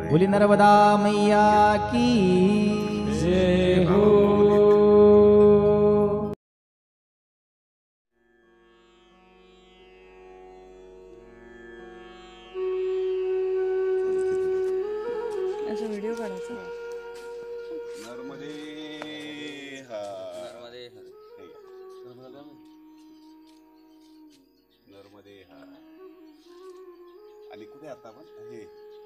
बोली नर्मदा मैया की जय हो। अच्छा व्हिडिओ काढायचा नर्मदे नर्मदे हा आणि कुठे आता आपण हे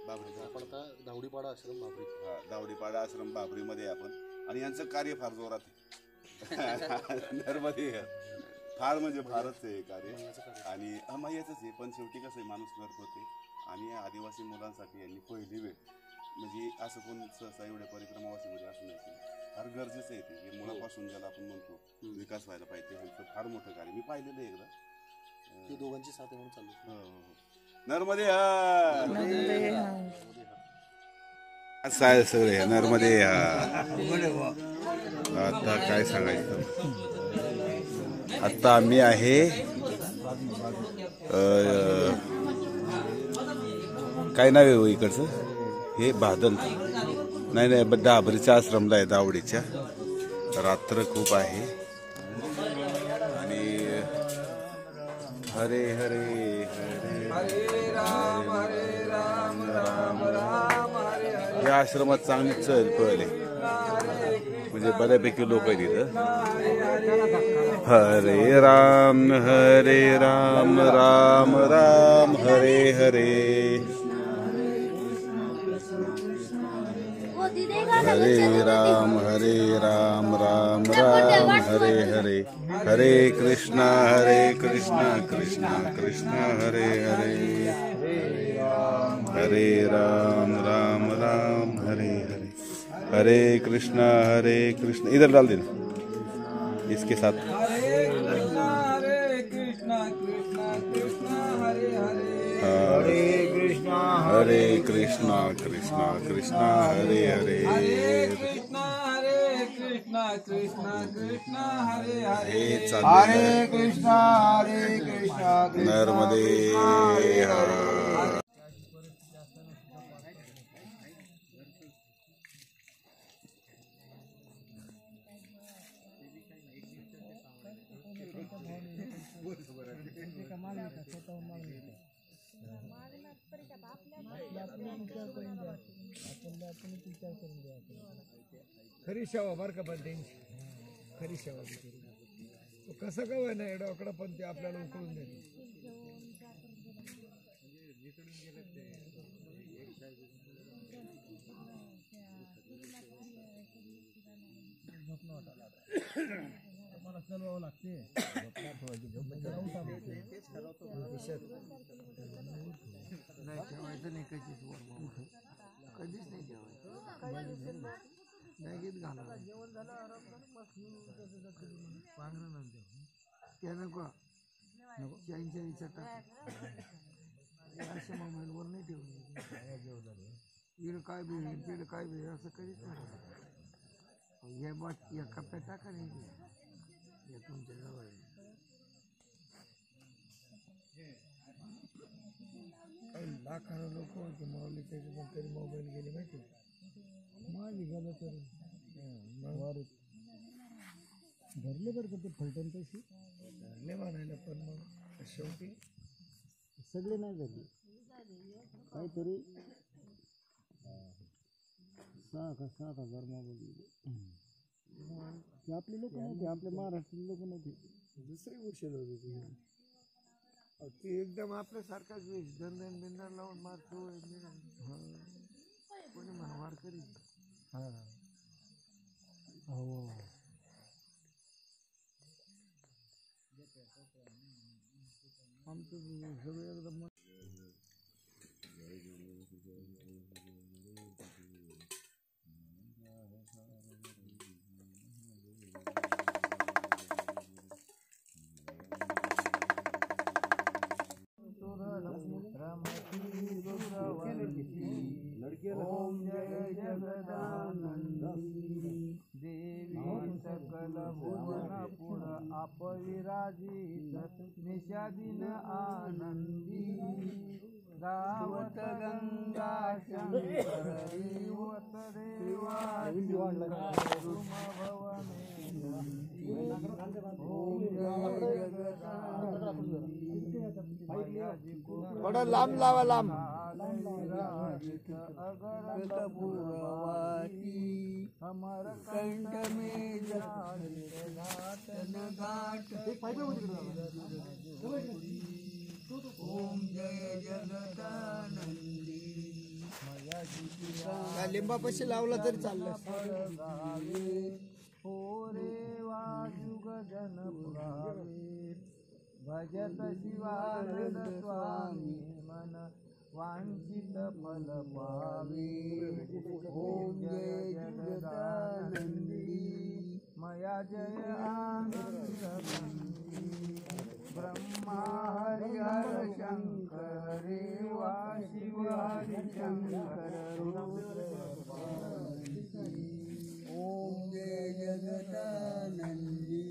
बाबरी आपण आता दावडीपाडा आश्रम बाबरी दावडीपाडा आश्रम बाबरीमध्ये आपण आणि यांचं कार्य फार जोरात आहे नर्मदे फार म्हणजे फारच आहे कार्य आणि याचंच आहे पण शेवटी कसं आहे माणूस करत होते आणि आदिवासी मुलांसाठी यांनी पहिली वेळ म्हणजे असं कोण सहसा एवढ्या परिक्रमावासीमध्ये असू नाही फार गरजेचं आहे ते मुळापासून ज्याला आपण म्हणतो विकास व्हायला पाहिजे ह्यांचं फार मोठं कार्य मी पाहिलेलं आहे एकदा ते दोघांची साथ म्हणून चालू नर्मदे सगळे नर्मदे आता काय सांगायचं आता आम्ही आहे काय नाव आहे हो इकडचं हे बादल नाही दाबरीच्या आश्रमला आहे दावडीच्या रात्र खूप आहे आणि हरे हरे हरे राम राम राम या आश्रमात चांगली चल पळले म्हणजे बऱ्यापैकी लोक आहेत तिथं हरे राम राम राम हरे हरे हरे राम राम राम हरे हरे हरे कृष्णा कृष्णा कृष्णा हरे हरे हरे राम राम राम हरे हरे हरे कृष्णा इधर डाल देना इसके साथ हरे कृष्णा कृष्णा कृष्णा हरे हरे कृष्णा हरे हरे हरे कृष्णा नर्मदे खरी सेवा बर का पण त्यांची खरी सेवा कसं का होय ना एवढं पण ते आपल्याला उकळून देते मला चालवावं लागते नाही ठेवायचं नाही कधीच कधीच नाही ठेवायचं नाही गीत घाला जेवण झालं त्या नको चाईंच्या विचार अशा मोबाईलवर नाही ठेवून इकडं काय बी तिकडं काय बी असं कधीच नाही या बट या कप्प्यात टाका नाही या तुमच्या जवळ काही लाखानं लोक होते माऊली त्याचे पण तरी मोबाईल गेले माहिती मागे गेलं तर धरले बरं का ते फलटण तशी धरले म्हणायला पण मग शेवटी सगळे नाही धरले काहीतरी 6,000 मोबाईल गेले ते आपले लोक नव्हते आपल्या महाराष्ट्रातले लोक नव्हते दुसरी गोष्ट होती ती एकदम आपल्यासारखाच वेश दंदन बिंदन लावून मारतो कोणी म्हणा मार करीत हो आमचं सगळं एकदम ओम जय जगदानंदी देवी सकल भुवन पुर अपविराजित निशादीन आनंदी गावत गंगा शंकर रेवत देवा थोडा लांब लावा लांब अगर पूर्वाची अमर कंठ में घाटन घाट ओम जय जगदानंदी लिंबापाशी लावला तरी चाललं हो रे वाजुग जन पुरावे भजत शिवानंद स्वामी मन वांछित फल पावे ओम जय जगदानंदी मया जय आनंद ब्रह्मा हरिहर शंकर रेवा शिव हरि शंकर ओम जय जगदानंदी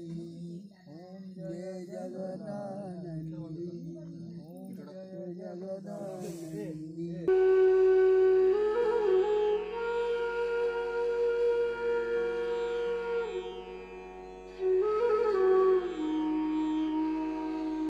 ओम जय जगदानंदी ओम जय जगदानंदी